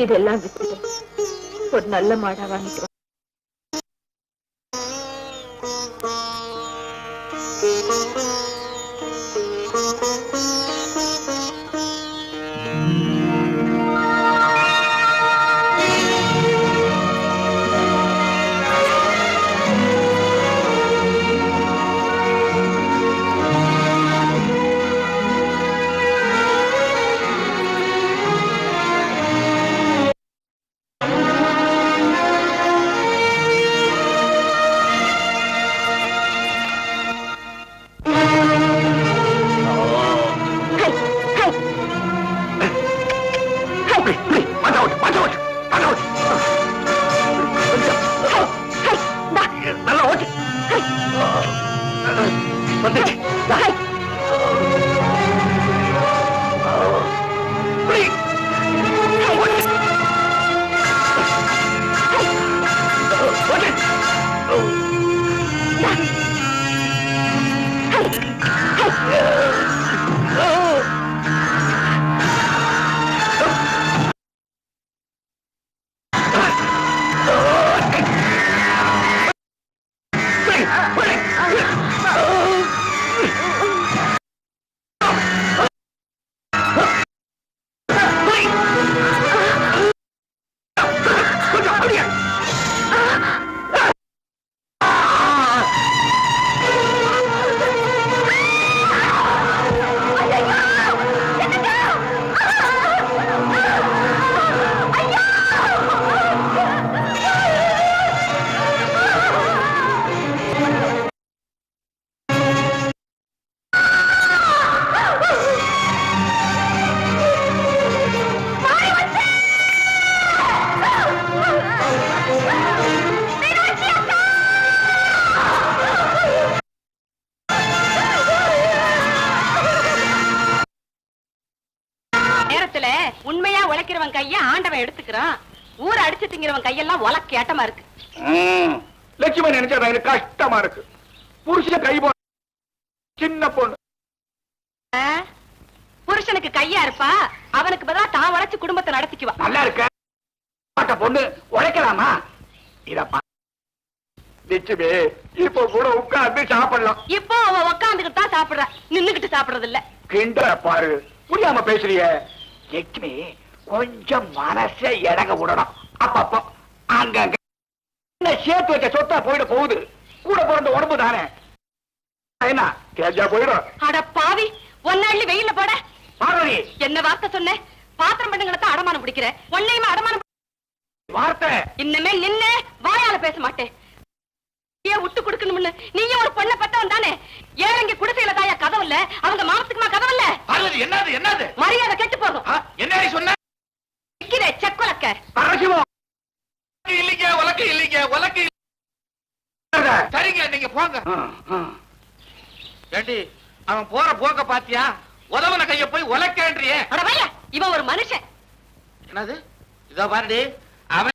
இதெல்லாம் விட்டுட்டு ஒரு நல்ல மாடா வாங்கிட்டு உண்மையா உழைக்கிறவன் கைய ஆண்டவன் எடுத்துக்கிறான். ஊரை அடிச்சு திங்கிறவன் கையெல்லாம் உலக்க ஏட்டமா இருக்கு. லட்சுமி நினைச்சா எனக்கு கஷ்டமா இருக்கு. புருஷன் கை போ சின்ன பொண்ணு புருஷனுக்கு கையா இருப்பா, அவனுக்கு பதிலா தான் உழைச்சு குடும்பத்தை நடத்திக்குவா. நல்லா இருக்க பொண்ணு உழைக்கலாமா? இதப்பா லட்சுமி இப்போ கூட உட்கார்ந்து சாப்பிடலாம். இப்போ அவ உட்காந்துக்கிட்டு தான் சாப்பிடுற, நின்னுகிட்டு சாப்பிடுறது இல்ல. கிண்டல பாரு, புரியாம பேசுறிய. லட்சுமி கொஞ்சம் மனசை இடங்க விடணும். அப்பப்போ அங்க சேர்த்து வச்ச சொத்தா போயிட போகுது. கூட பிறந்த உடம்பு தானே என்ன கேஜா போயிடும். அட பாவி, ஒன்னாள்ளி வெயில்ல போட பார்வதி என்ன வார்த்தை சொன்ன? பாத்திரம் பண்ணுங்களத்தான் அடமானம் பிடிக்கிற, ஒன்னையுமா அடமானம் வார்த்தை. இன்னமே நின்னு வாயால பேச மாட்டேன். விட்டு கொடுக்கணும்னு நீயும் ஒரு பொண்ணை பத்தவன் தானே. ஏறங்க குடிசையில தாயா கதவு இல்ல, அவங்க மாமத்துக்குமா கதவு இல்ல? என்னது என்னது மரியாதை கெட்டு போகும். என்ன சொன்ன? செக்குலக்க இல்லைங்க, உலக்கு இல்லைங்க, உலக்கு சரிங்க, நீங்க போங்க. ஏண்டி அவன் போற போக்க பாத்தியா? உதவன கைய போய் உலக்கேன்றியே. அட வையா, இவன் ஒரு மனுஷன். என்னது? இதோ பாருடி, அவன்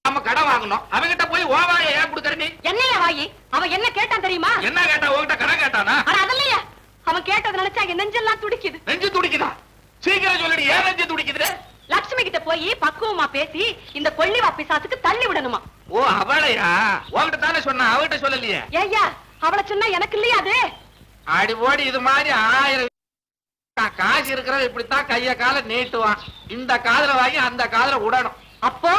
நம்ம கடன் வாங்கணும், அவன்கிட்ட போய் ஓவாய ஏன் கொடுக்கற நீ? என்னையா வாயி, அவன் என்ன கேட்டான் தெரியுமா? என்ன கேட்டா? உன்கிட்ட கடன் கேட்டானா? அட அதல்லையா, அவன் கேட்டது நினைச்சா என் நெஞ்செல்லாம் துடிக்குது. நெஞ்சு துடிக்குதா? சீக்கிரம் சொல்லுடி, ஏன் நெஞ்சு துடிக்குது? லட்சுமி கிட்ட போய் பக்குவமா பேசி இந்த கொள்ளிவா பிசாசுக்கு தள்ளி விடணுமா. ஓ அவளையா? உன்கிட்ட தானே சொன்னா, அவகிட்ட சொல்லலையே. ஏய்யா, அவளை சொன்னா எனக்கு இல்லையா அது? அடி ஓடி இது மாதிரி 1000 காசு இருக்கிறவன் இப்படித்தான் கைய கால நீட்டுவான். இந்த காதுல வாங்கி அந்த காதுல விடணும். அப்போ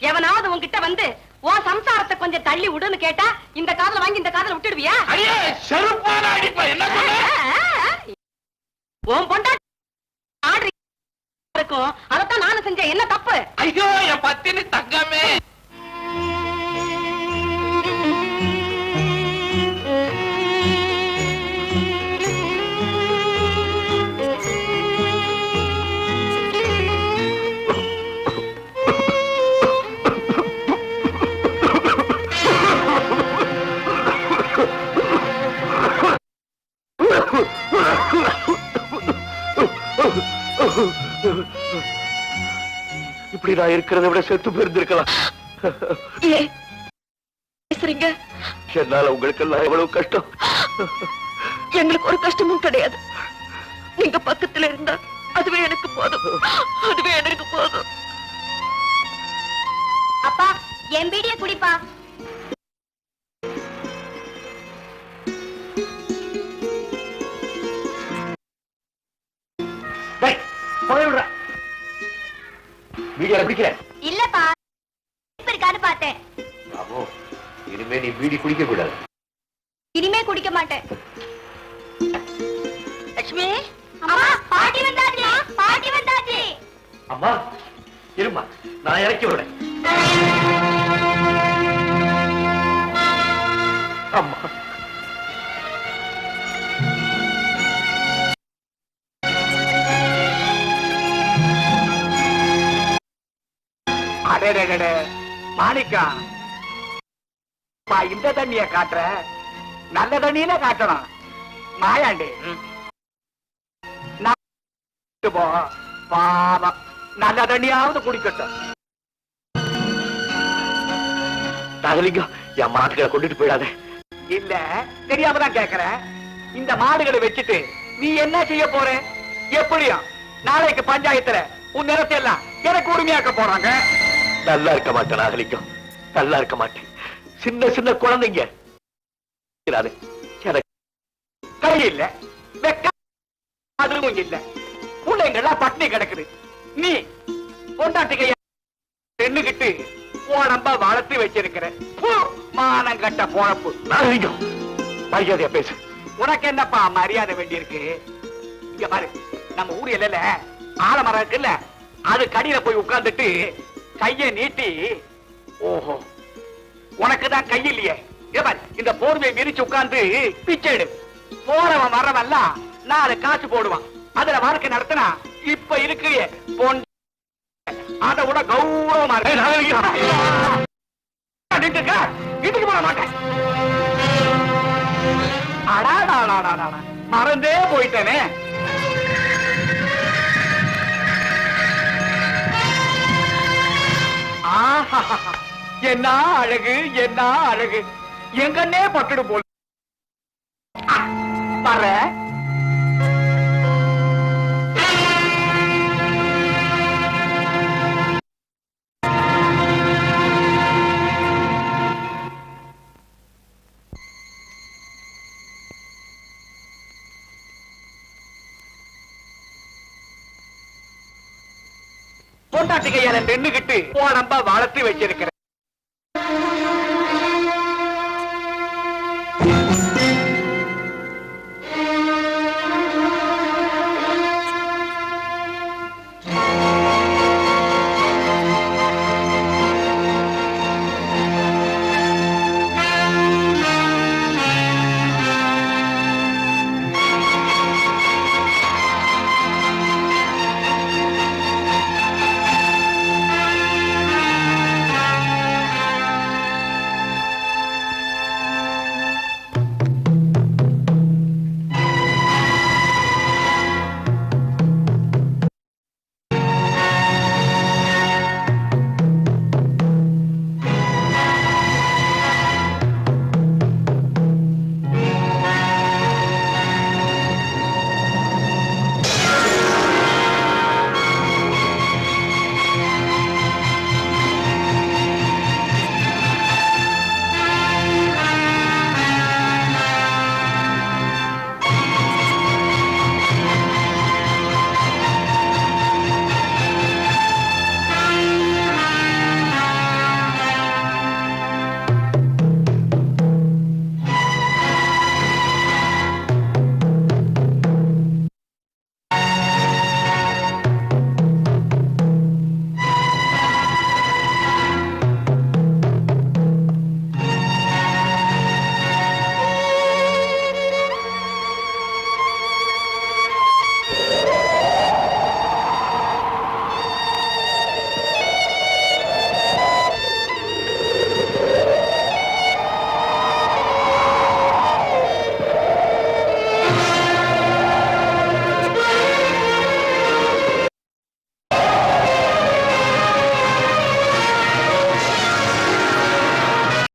எவனாவது உன்கிட்ட வந்து உன் சம்சாரத்தை கொஞ்சம் தள்ளி விடுன்னு கேட்டா இந்த காதுல வாங்கி இந்த காதுல விட்டுடுவியா? அடியே செருப்பால அடிப்ப. என்ன சொல்ற? உன் பொண்டாட்டி ஆர்டர் இருக்கும், அதத்தான் நானும் செஞ்சேன். என்ன தப்பு? ஐயோ என் பத்தினி தங்கமே. இப்படி நான் இருக்கிறத விட செத்து போயிருந்திருக்கலாம். பேசுறீங்க? என்னால உங்களுக்கு எல்லாம் எவ்வளவு கஷ்டம். எங்களுக்கு ஒரு கஷ்டமும் கிடையாது. நீங்க பக்கத்துல இருந்தா அதுவே எனக்கு போதும். அதுவே எனக்கு போதும். அப்பா என் பீடிய குடிப்பா. வீடியோல பிடிக்கிறேன். இல்லப்பா இருக்கான்னு பார்த்தேன். இனிமே நீ பீடி குடிக்க கூடாது. இனிமே குடிக்க மாட்டேன். லட்சுமி, அம்மா பாட்டி வந்தாச்சு. பாட்டி வந்தாச்சு. அம்மா இருமா, நான் இறக்கி விடுறேன். அம்மா அடே மாணிக்கா, இந்த தண்ணிய காட்டுற, நல்ல தண்ணியில காட்டணும். மாயாண்டி பாவம், நல்ல தண்ணியாவது குடிக்கட்டும். தகலிங்கம், என் மாட்டுகளை கொண்டுட்டு போயிடாத. இல்ல தெரியாம தான் கேக்குறேன். இந்த மாடுகளை வச்சுட்டு நீ என்ன செய்ய போற? எப்படியா நாளைக்கு பஞ்சாயத்துல உன் நிலத்தை எல்லாம் எனக்கு உரிமையாக்க போறாங்க. நல்லா இருக்க மாட்டேன் நாகலிங்கம், நல்லா இருக்க மாட்டேன். சின்ன சின்ன குழந்தைங்க எனக்கு கை இல்ல, வெக்க அதுவும் இல்ல, பிள்ளைங்கெல்லாம் பட்டினி கிடக்குது. நீ பொண்டாட்டிகைய பெண்ணுகிட்டு உடம்ப வளர்த்து வச்சிருக்கிற மானம் கட்ட பொழப்பு. நாகலிங்கம் மரியாதையா பேசு. உனக்கு என்னப்பா மரியாதை வேண்டியிருக்கு? இங்க பாரு, நம்ம ஊர் இல்ல ஆலமரம் இருக்குல்ல, அது கடியில போய் உட்கார்ந்துட்டு கைய நீட்டி, ஓஹோ உனக்குதான் கை இல்லையே, இந்த போர்வையை விரிச்சு உட்கார்ந்து பிச்சை எடு. போறவன் வரவெல்லாம் 4 காசு போடுவான். அதுல வாழ்க்கை நடத்தினா இப்ப இருக்கு பொன், அதை விட கௌரவமா இதுக்கு போட மாட்டேன். மறந்தே போயிட்டேனே. என்ன அழகு, என்ன அழகு, எங்கன்னே பட்டுடு போல். வர பொண்டாட்டிகையால நின்னுகிட்டு உடம்ப வளர்த்து வச்சிருக்கிற